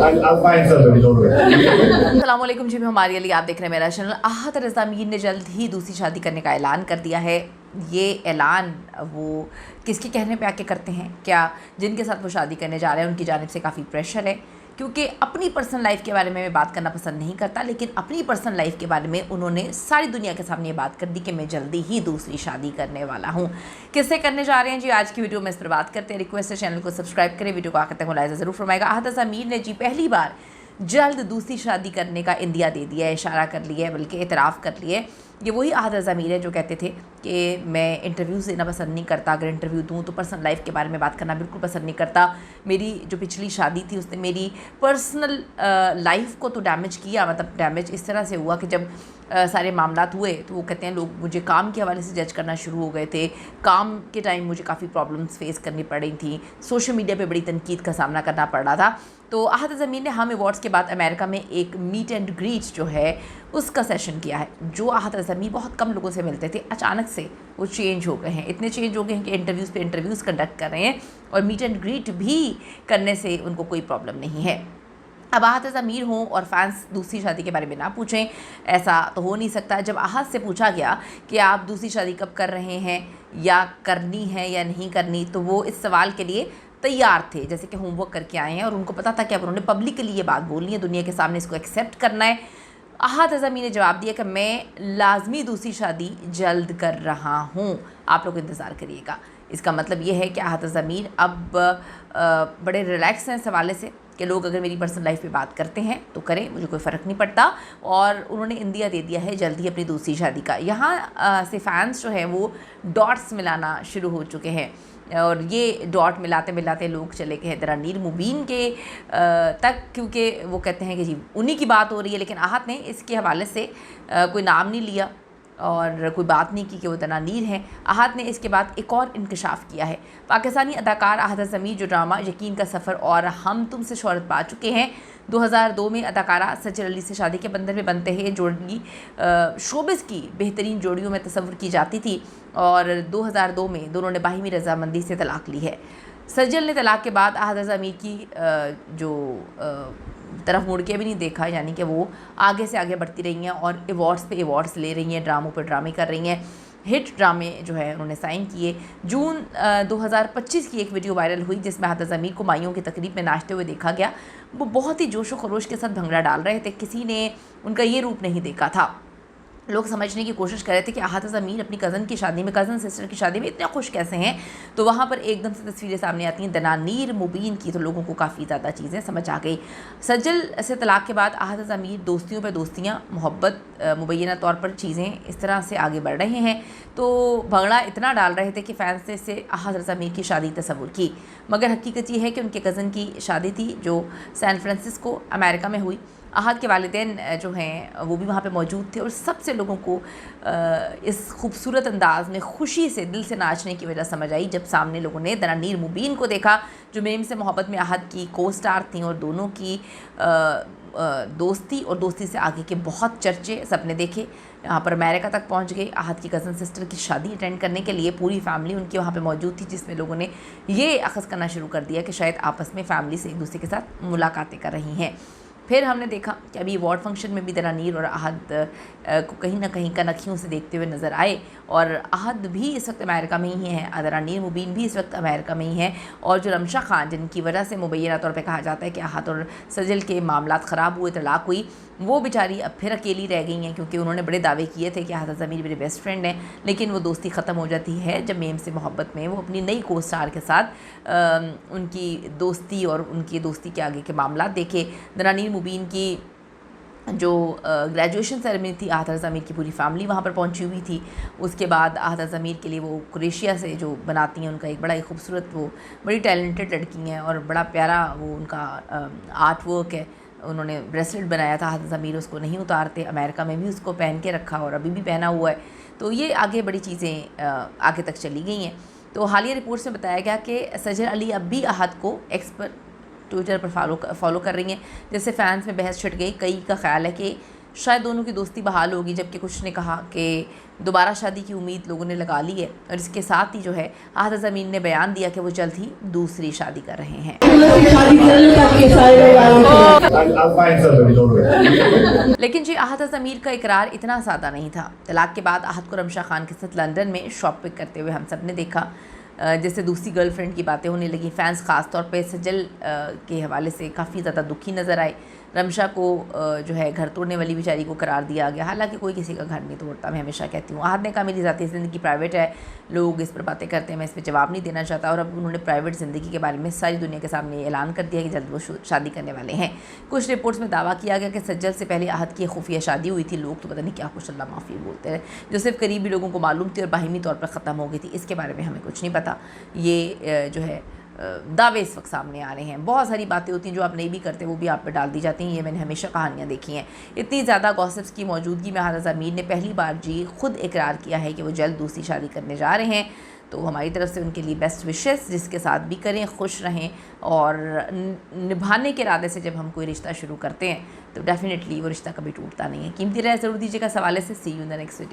I'll find somebody, don't worry. अस्सलामुअलैकुम जी, मैं हमारी अली, आप देख रहे हैं मेरा चैनल। आहत रज़ा मीर ने जल्द ही दूसरी शादी करने का ऐलान कर दिया है। ये ऐलान वो किसके कहने पे आके करते हैं? क्या जिनके साथ वो शादी करने जा रहे हैं उनकी जानिब से काफ़ी प्रेशर है? क्योंकि अपनी पर्सनल लाइफ के बारे में मैं बात करना पसंद नहीं करता, लेकिन अपनी पर्सनल लाइफ के बारे में उन्होंने सारी दुनिया के सामने ये बात कर दी कि मैं जल्दी ही दूसरी शादी करने वाला हूँ। किससे करने जा रहे हैं जी, आज की वीडियो में इस पर बात करते हैं। रिक्वेस्ट है चैनल को सब्सक्राइब करें, वीडियो को आखिर तक मुलाहिज़ा ज़रूर फरमाएगा। आहत रज़ा मीर ने जी पहली बार जल्द दूसरी शादी करने का इंदिया दे दिया है, इशारा कर लिया है, बल्कि एतराफ़ कर लिया है। ये वही आहत रज़ा मीर है जो कहते थे कि मैं इंटरव्यूज़ देना पसंद नहीं करता, अगर इंटरव्यू दूँ तो पर्सनल लाइफ के बारे में बात करना बिल्कुल पसंद नहीं करता। मेरी जो पिछली शादी थी उसने मेरी पर्सनल लाइफ को तो डैमेज किया, मतलब डैमेज इस तरह से हुआ कि जब सारे मामलात हुए तो वो कहते हैं लोग मुझे काम के हवाले से जज करना शुरू हो गए थे। काम के टाइम मुझे काफ़ी प्रॉब्लम्स फेस करनी पड़ रही थी, सोशल मीडिया पे बड़ी तनकीद का सामना करना पड़ रहा था। तो आहत रज़ा मीर ने हम अवार्ड्स के बाद अमेरिका में एक मीट एंड ग्रीट जो है उसका सेशन किया है। जो आहत रज़ा मीर बहुत कम लोगों से मिलते थे, अचानक से वो चेंज हो गए हैं, इतने चेंज हो गए हैं कि इंटरव्यूज़ पे इंटरव्यूज़ कंडक्ट कर रहे हैं और मीट एंड ग्रीट भी करने से उनको कोई प्रॉब्लम नहीं है। अब आहत रज़ा मीर हों और फैंस दूसरी शादी के बारे में ना पूछें, ऐसा तो हो नहीं सकता। जब आहत से पूछा गया कि आप दूसरी शादी कब कर रहे हैं या करनी है या नहीं करनी, तो वो इस सवाल के लिए तैयार थे, जैसे कि होमवर्क करके आए हैं और उनको पता था कि अब उन्होंने पब्लिकली ये बात बोलनी है, दुनिया के सामने इसको एक्सेप्ट करना है। आहत रज़ा मीर ने जवाब दिया कि मैं लाजमी दूसरी शादी जल्द कर रहा हूँ, आप लोग इंतज़ार करिएगा। इसका मतलब ये है कि आहत रज़ा मीर अब बड़े रिलैक्स हैं इस हवाले से कि लोग अगर मेरी पर्सनल लाइफ पे बात करते हैं तो करें, मुझे कोई फ़र्क नहीं पड़ता। और उन्होंने इंदिया दे दिया है जल्द ही अपनी दूसरी शादी का। यहाँ से फैंस जो हैं वो डॉट्स मिलाना शुरू हो चुके हैं और ये डॉट मिलाते मिलाते लोग चले गए हैं दरानीर मुबीन के तक, क्योंकि वो कहते हैं कि जी उन्हीं की बात हो रही है। लेकिन आहत ने इसके हवाले से कोई नाम नहीं लिया और कोई बात नहीं की कि वो दरानीर हैं। आहत ने इसके बाद एक और इंकशाफ किया है। पाकिस्तानी अदाकार आहत रज़ा मीर जो ड्रामा यकीन का सफ़र और हम तुम से शोहरत पा चुके हैं, 2002 में अदाकारा सज्जल अली से शादी के बंधन में बनते हैं जोड़ी शोबिज़ की बेहतरीन जोड़ियों में तस्वुर की जाती थी और 2002 में दोनों ने बाहिमी रजामंदी से तलाक़ ली है। सज्जल ने तलाक़ के बाद आहत रज़ा मीर की तरफ मुड़ के भी नहीं देखा, यानी कि वो आगे से आगे बढ़ती रही हैं और अवार्ड्स पे अवार्ड्स ले रही हैं, ड्रामों पे ड्रामे कर रही हैं। हिट ड्रामे जो है उन्होंने साइन किए। जून 2025 की एक वीडियो वायरल हुई जिसमें आहत रज़ा मीर को माइयों की तकरीब में नाचते हुए देखा गया। वो बहुत ही जोश व खरोश के साथ भंगड़ा डाल रहे थे, किसी ने उनका ये रूप नहीं देखा था। लोग समझने की कोशिश कर रहे थे कि आहत रज़ा मीर अपनी कज़न की शादी में, कज़न सिस्टर की शादी में इतने खुश कैसे हैं। तो वहाँ पर एकदम से तस्वीरें सामने आती हैं दरानीर मुबीन की, तो लोगों को काफ़ी ज़्यादा चीज़ें समझ आ गई। सज्जल से तलाक़ के बाद आहत रज़ा मीर दोस्तियों पर दोस्तियाँ, मोहब्बत, मुबैना तौर पर चीज़ें इस तरह से आगे बढ़ रहे हैं। तो भंगड़ा इतना डाल रहे थे कि फैंस ने इससे आहत रज़ा मीर की शादी तस्वुर की, मगर हकीकत ये है कि उनके कज़न की शादी थी जो सैन फ्रांसिस्को अमेरिका में हुई। आहत के वालिदैन जो हैं वो भी वहाँ पे मौजूद थे और सबसे लोगों को इस खूबसूरत अंदाज में खुशी से दिल से नाचने की वजह समझ आई जब सामने लोगों ने दरानीर मुबीन को देखा, जो मेम से मोहब्बत में आहत की को स्टार थी और दोनों की दोस्ती और दोस्ती से आगे के बहुत चर्चे सबने देखे। यहाँ पर अमेरिका तक पहुँच गई आहत की कज़न सिस्टर की शादी अटेंड करने के लिए, पूरी फैमिली उनकी वहाँ पे मौजूद थी, जिसमें लोगों ने ये अख़ज़ करना शुरू कर दिया कि शायद आपस में फैमिली से एक दूसरे के साथ मुलाकातें कर रही हैं। फिर हमने देखा कि अभी अवार्ड फंक्शन में भी दरानीर और आहत को कहीं ना कहीं कनखियों से देखते हुए नज़र आए और आहत भी इस वक्त अमेरिका में ही हैं, दरानीर मुबीन भी इस वक्त अमेरिका में ही हैं। और जो रमशा खान जिनकी वजह से मुबैना तौर पे कहा जाता है कि आहत और सजल के मामलात ख़राब हुए, तलाक़ हुई, वो बेचारी अब फिर अकेली रह गई हैं, क्योंकि उन्होंने बड़े दावे किए थे कि आहत रज़ा मीर मेरे बेस्ट फ्रेंड हैं। लेकिन वो दोस्ती ख़त्म हो जाती है जब मेम से मोहब्बत में वो अपनी नई को स्टार के साथ उनकी दोस्ती और उनकी दोस्ती के आगे के मामला देखे। दरानीर मुबीन की जो ग्रेजुएशन सेरेमनी थी, आहत रज़ा मीर की पूरी फैमिली वहाँ पर पहुँची हुई थी। उसके बाद आहत रज़ा मीर के लिए वो क्रोएशिया से जो बनाती हैं उनका एक बड़ा ही खूबसूरत, वो बड़ी टैलेंटेड लड़की हैं और बड़ा प्यारा वो उनका आर्ट वर्क है। उन्होंने ब्रेसलेट बनाया था, आहत रज़ा मीर उसको नहीं उतारते, अमेरिका में भी उसको पहन के रखा और अभी भी पहना हुआ है। तो ये आगे बड़ी चीज़ें आगे तक चली गई हैं। तो हालिया रिपोर्ट्स में बताया गया कि सजल अली अब भी आहत को ट्विटर पर फॉलो कर रही हैं, जिससे फैंस में बहस छिड़ गई। कई का ख्याल है कि शायद दोनों की दोस्ती बहाल होगी, जबकि कुछ ने कहा कि दोबारा शादी की उम्मीद लोगों ने लगा ली है। और इसके साथ ही जो है आहत ज़मीन ने बयान दिया कि वो जल्द ही दूसरी शादी कर रहे हैं। I'll find somebody, don't worry. लेकिन जी आहत ज़मीर का इकरार इतना सादा नहीं था। तलाक के बाद आहत को रमशा खान के साथ लंदन में शॉपिंग करते हुए हम सब ने देखा, जैसे दूसरी गर्लफ्रेंड की बातें होने लगी। फ़ैन्स ख़ास तौर पे सजल के हवाले से काफ़ी ज़्यादा दुखी नज़र आए। रमशा को जो है घर तोड़ने वाली बेचारी को करार दिया गया, हालांकि कोई किसी का घर नहीं तोड़ता, मैं हमेशा कहती हूँ। आहत ने कहा मेरी ज़ाती ज़िंदगी प्राइवेट है, लोग इस पर बातें करते हैं, मैं इस पर जवाब नहीं देना चाहता। और अब उन्होंने प्राइवेट ज़िंदगी के बारे में सारी दुनिया के सामने ऐलान कर दिया कि जल्द वो शादी करने वाले हैं। कुछ रिपोर्ट्स में दावा किया गया कि सज्जल से पहले आहत की खुफिया शादी हुई थी। लोग तो पता नहीं क्या कुछ अल्लाह माफ़ी बोलते रहे, जो सिर्फ करीबी लोगों को मालूम थी और बाहिमी तौर पर ख़त्म हो गई थी। इसके बारे में हमें कुछ नहीं पता। ये जो है दावे इस वक्त सामने आ रहे हैं। बहुत सारी बातें होती हैं जो आप नहीं भी करते, वो भी आप पे डाल दी जाती हैं। ये मैंने हमेशा कहानियाँ देखी हैं। इतनी ज़्यादा गॉसिप्स की मौजूदगी में आहत ज़मीर ने पहली बार जी खुद इकरार किया है कि वो जल्द दूसरी शादी करने जा रहे हैं। तो हमारी तरफ से उनके लिए बेस्ट विशेस, जिसके साथ भी करें, खुश रहें। और निभाने के इरादे से जब हम कोई रिश्ता शुरू करते हैं तो डेफिनेटली वो रिश्ता कभी टूटता नहीं है। कीमती राय ज़रूर दीजिएगा इस हवाले से। See you in the next video.